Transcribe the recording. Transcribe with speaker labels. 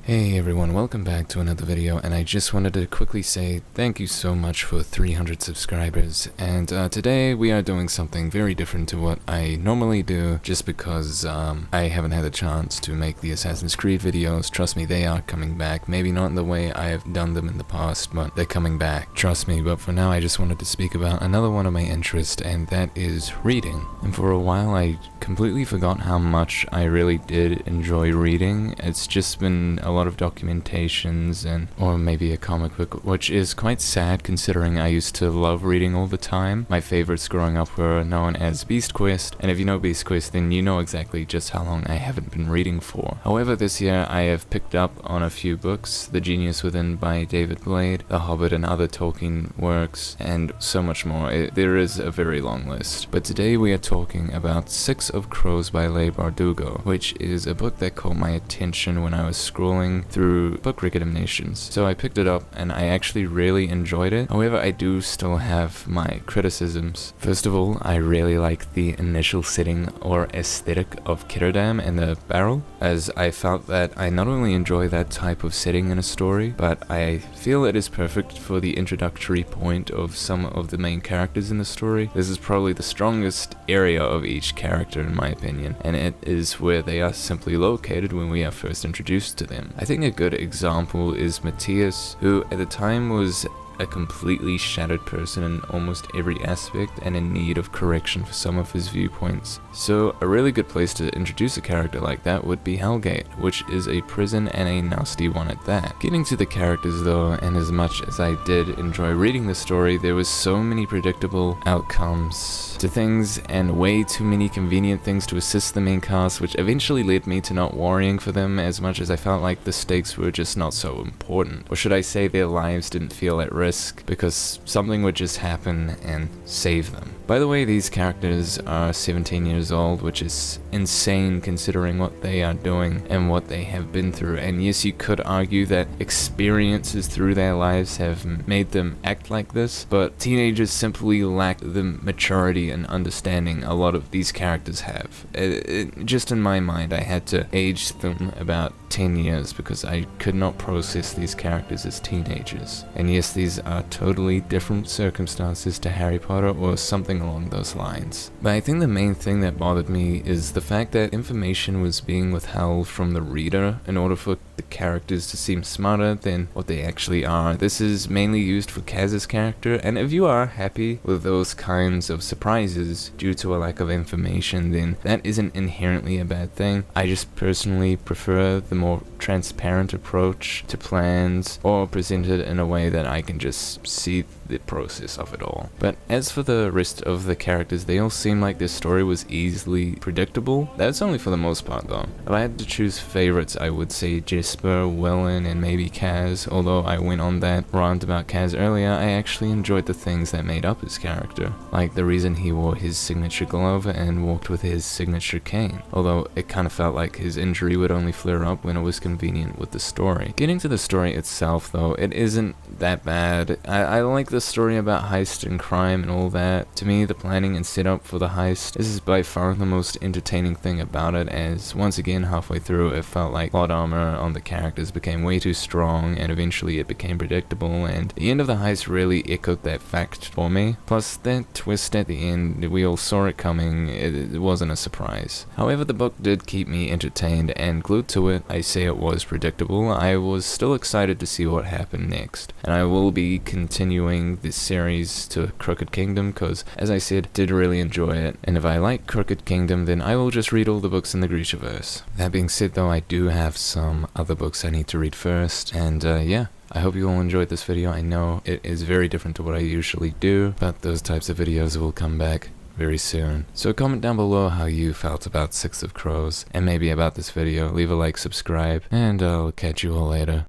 Speaker 1: Hey everyone, welcome back to another video, and I just wanted to quickly say thank you so much for 300 subscribers, and today we are doing something very different to what I normally do, just because I haven't had a chance to make the Assassin's Creed videos. Trust me, they are coming back, maybe not in the way I have done them in the past, but they're coming back, trust me. But for now I just wanted to speak about another one of my interests, and that is reading. And for a while I completely forgot how much I really did enjoy reading. It's just been a lot of documentations or maybe a comic book, which is quite sad considering I used to love reading all the time. My favorites growing up were known as Beast Quest, and if you know Beast Quest then you know exactly just how long I haven't been reading for. However, this year I have picked up on a few books: The Genius Within by David Blade, The Hobbit and other Tolkien works, and so much more. There is a very long list. But today we are talking about Six of Crows by Leigh Bardugo, which is a book that caught my attention when I was scrolling through book recommendations. So I picked it up and I actually really enjoyed it. However, I do still have my criticisms. First of all, I really like the initial setting or aesthetic of Kitterdam and the barrel, as I felt that I not only enjoy that type of setting in a story, but I feel it is perfect for the introductory point of some of the main characters in the story. This is probably the strongest area of each character in my opinion, and it is where they are simply located when we are first introduced to them. I think a good example is Matthias, who at the time was a completely shattered person in almost every aspect and in need of correction for some of his viewpoints. So a really good place to introduce a character like that would be Hellgate, which is a prison and a nasty one at that. Getting to the characters though, and as much as I did enjoy reading the story, there was so many predictable outcomes to things and way too many convenient things to assist the main cast, which eventually led me to not worrying for them as much, as I felt like the stakes were just not so important. Or should I say their lives didn't feel at risk, because something would just happen and save them. By the way, these characters are 17 years old, which is insane considering what they are doing and what they have been through. And yes, you could argue that experiences through their lives have made them act like this, but teenagers simply lack the maturity and understanding a lot of these characters have. Just in my mind, I had to age them about 10 years because I could not process these characters as teenagers. And yes, these are totally different circumstances to Harry Potter or something along those lines. But I think the main thing that bothered me is the fact that information was being withheld from the reader in order for the characters to seem smarter than what they actually are. This is mainly used for Kaz's character, and if you are happy with those kinds of surprises due to a lack of information, then that isn't inherently a bad thing. I just personally prefer the more transparent approach to plans, or presented in a way that I can just see the process of it all. But as for the rest of the characters, they all seem like their story was easily predictable. That's only for the most part though. If I had to choose favorites, I would say Jesper, Wellen, and maybe Kaz. Although I went on that rant about Kaz earlier, I actually enjoyed the things that made up his character, like the reason he wore his signature glove and walked with his signature cane, although it kind of felt like his injury would only flare up when it was convenient with the story. Getting to the story itself though, it isn't that bad. I like the story about heist and crime and all that. To me, the planning and setup for the heist is by far the most entertaining thing about it, as once again halfway through it felt like plot armor on the characters became way too strong and eventually it became predictable, and the end of the heist really echoed that fact for me. Plus that twist at the end, we all saw it coming. It wasn't a surprise. However, the book did keep me entertained and glued to it. I say it was predictable. I was still excited to see what happened next, and I will be continuing this series to Crooked Kingdom because, as I said, did really enjoy it, and if I like Crooked Kingdom then I will just read all the books in the Grishaverse. That being said though, I do have some other books I need to read first, and yeah, I hope you all enjoyed this video. I know it is very different to what I usually do, but those types of videos will come back very soon. So comment down below how you felt about Six of Crows, and maybe about this video. Leave a like, subscribe, and I'll catch you all later.